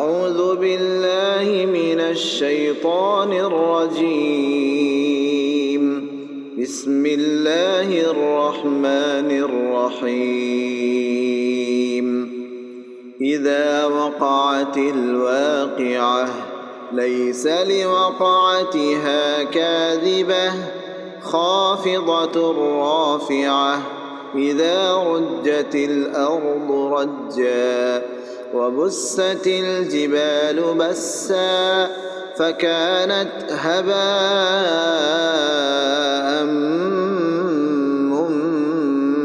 أعوذ بالله من الشيطان الرجيم. بسم الله الرحمن الرحيم. إذا وقعت الواقعة ليس لوقعتها كاذبة خافضة رافعة إذا رجت الأرض رجا وبست الجبال بسا فكانت هباء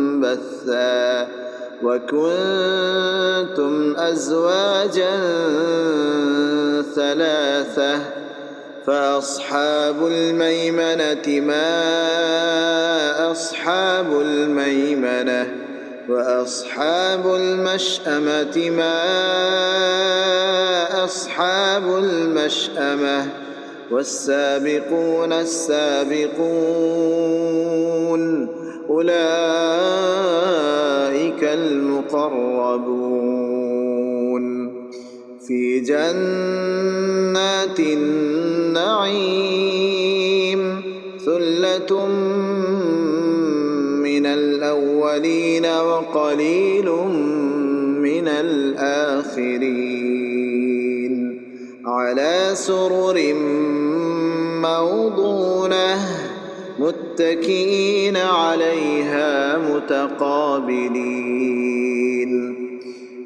منبثا وكنتم أزواجا ثلاثة فأصحاب الميمنة ما أصحاب الميمنة وأصحاب المشأمة ما أصحاب المشأمة والسابقون السابقون أولئك المقربون في جنات النعيم ثلة من الأولين وقليل من الآخرين على سرر موضونة متكئين عليها متقابلين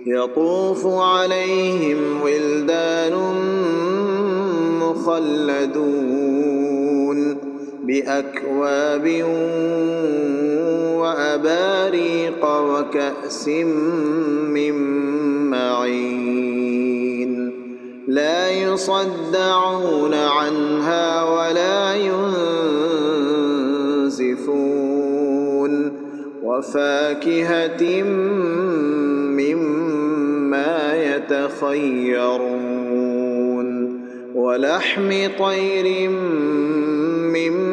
يطوف عليهم ولدان مخلدون بأكواب وأباريق وكأس من معين لا يصدعون عنها ولا ينزفون وفاكهة مما يتخيرون ولحم طير مما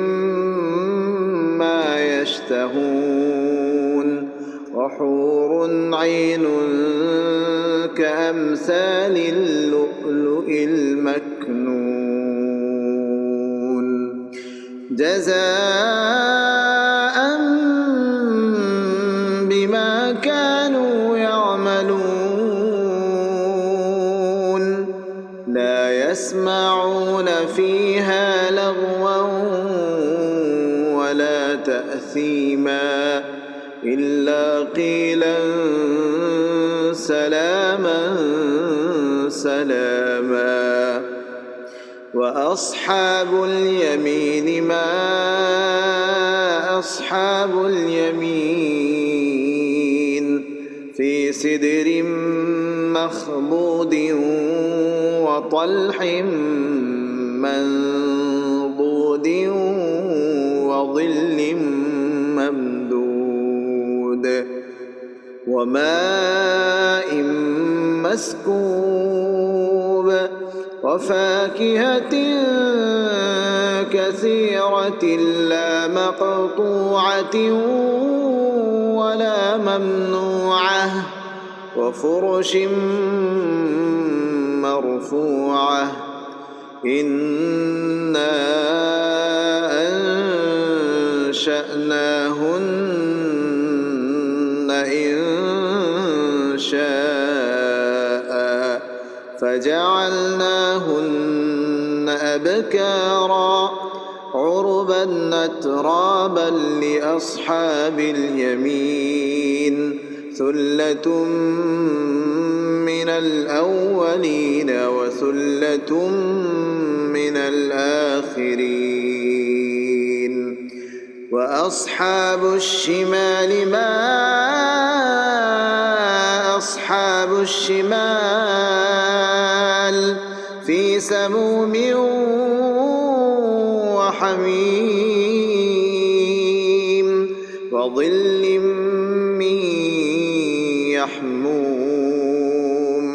يشتهون وحور عين كأمثال اللؤلؤ المكنون جزاء بما كانوا يعملون لا يسمعون فيها لغوا ولا تأثيما إلا قيلا سلاما سلاما وأصحاب اليمين ما أصحاب اليمين في سدر مخضود وطلح منضود وظل ممدود وماء مسكوب وفاكهة كثيرة لا مقطوعة ولا ممنوعة وفرش مرفوعة إنا أنشأناهن إن شاء فجعلناهن أبكارا عربا أترابا لأصحاب اليمين ثلة من الأولين وثلة من الآخرين وأصحاب الشمال ما أصحاب الشمال في سموم وحميم وظل من يحموم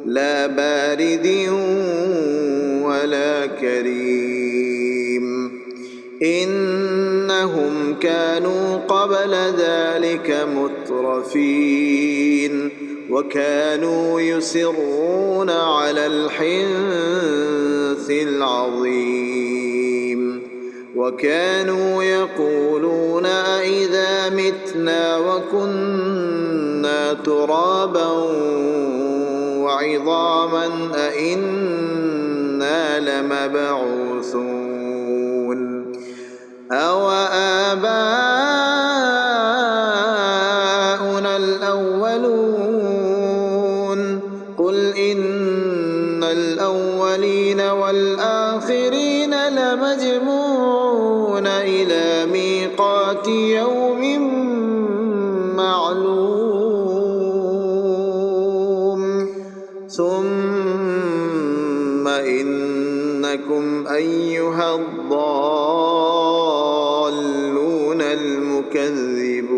لا بارد ولا كريم إنهم كانوا قبل ذلك مترفين وكانوا يصرون على على الحنث العظيم وكانوا يقولون أإذا متنا وكنا ترابا وعظاما أإنا لمبعوثون أو آباؤنا الأولون قل إن الأولين والآخرين لمجموعون إلى ميقات يوم معلوم ثم إنكم أيها الضالون المكذبون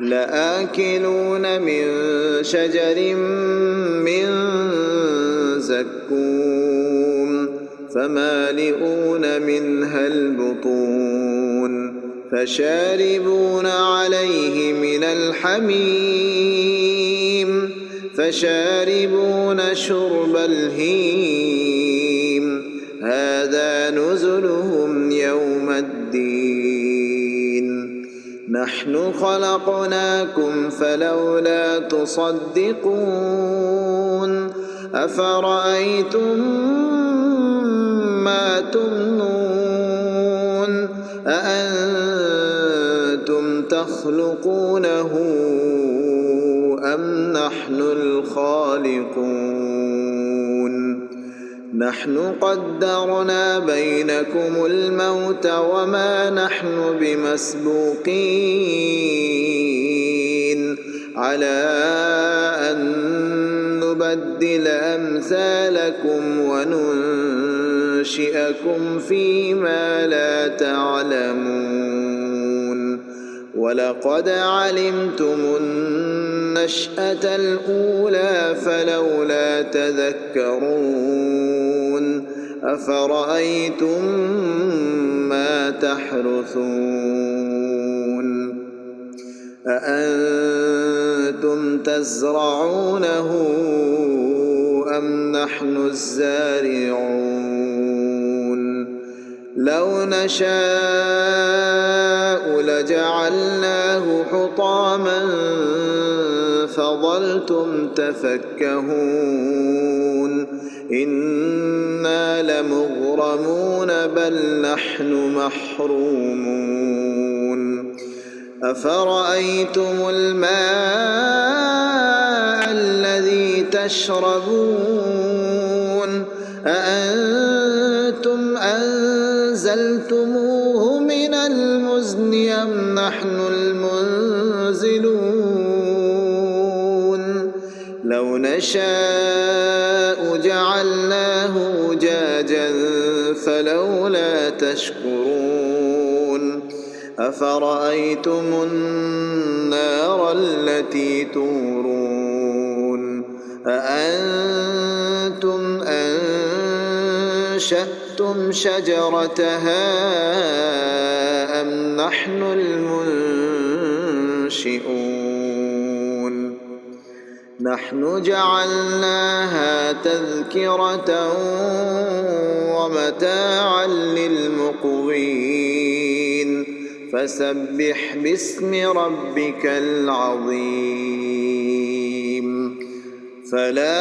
لآكلون من شجر من زقوم فمالئون منها البطون فشاربون عليه من الحميم فشاربون شرب الهيم هذا نزلهم يوم الدين نحن خلقناكم فلولا تصدقون أفرأيتم ما تمنون أأنتم تخلقونه أم نحن الخالقون نحن قدرنا بينكم الموت وما نحن بمسبوقين على أن نبدل أمثالكم وننشئكم فيما لا تعلمون ولقد علمتم النشأة الأولى فلولا تذكرون أفرأيتم ما تحرثون أأنتم تزرعونه أم نحن الزارعون لو نشاء لجعلناه حطاما فظلتم تفكهون إنا لمغرمون بل نحن محرومون أفرأيتم الماء الذي تشربون أأنتم أنزلتموه من المزن أم نحن المنزلون لو نشاء جعلناه أجاجا فلولا تشكرون أفرأيتم النار التي تورون أأنتم أنشأتم شجرتها أم نحن المنشئون نحن جعلناها تذكرة ومتاعا للمقوين فسبح باسم ربك العظيم فلا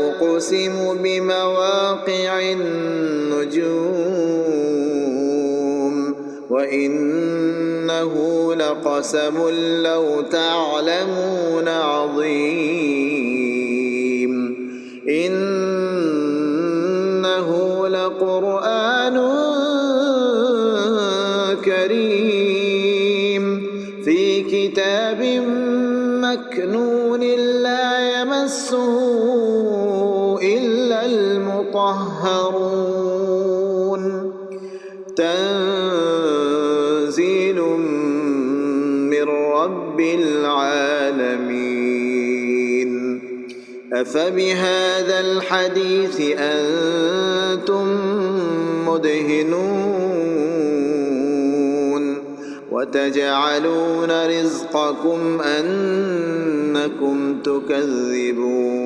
أقسم بمواقع النجوم وإنه لقسم لو تعلمون عظيم إنه لقرآن كريم في كتاب مكنون لا يمسه إلا المطهرون تنزيل من رب العالمين أفبهذا الحديث أنتم مدهنون وتجعلون رزقكم أنكم إنكم تكذبون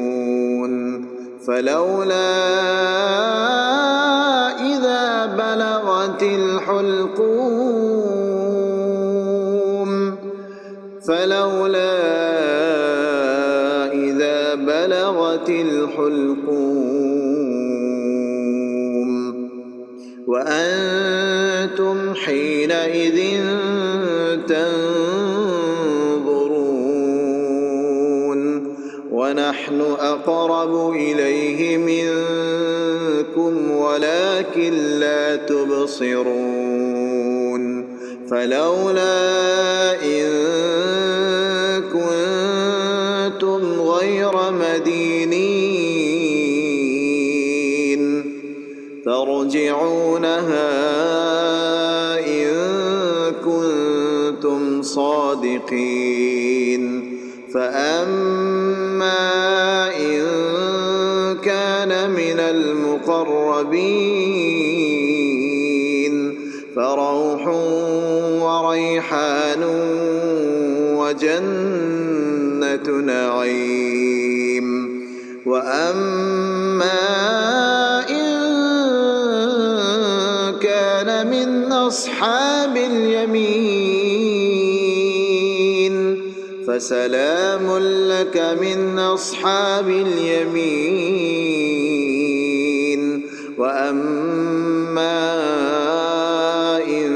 فلولا إذا بلغت الحلقوم وأنتم حينئذ تنظرون ونحن أقرب إليه منكم ولكن لا تبصرون فلولا إن كنتم غير مدينين ترجعونها إن كنتم صادقين فأما إن كان من المقربين فروح وريحان وجنة نعيم وأما إن كان من أصحاب اليمين فسلام لك من أصحاب اليمين وأما إن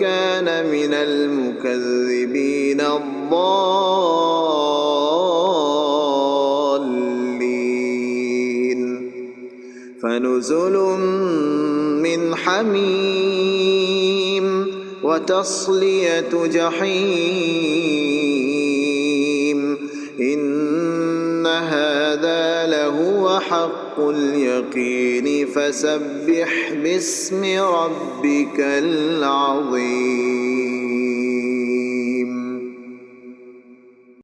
كان من المكذبين الضالين فنزل من حميم وتصلية جحيم إن هذا لهو حق اليقين فسبح باسم ربك العظيم.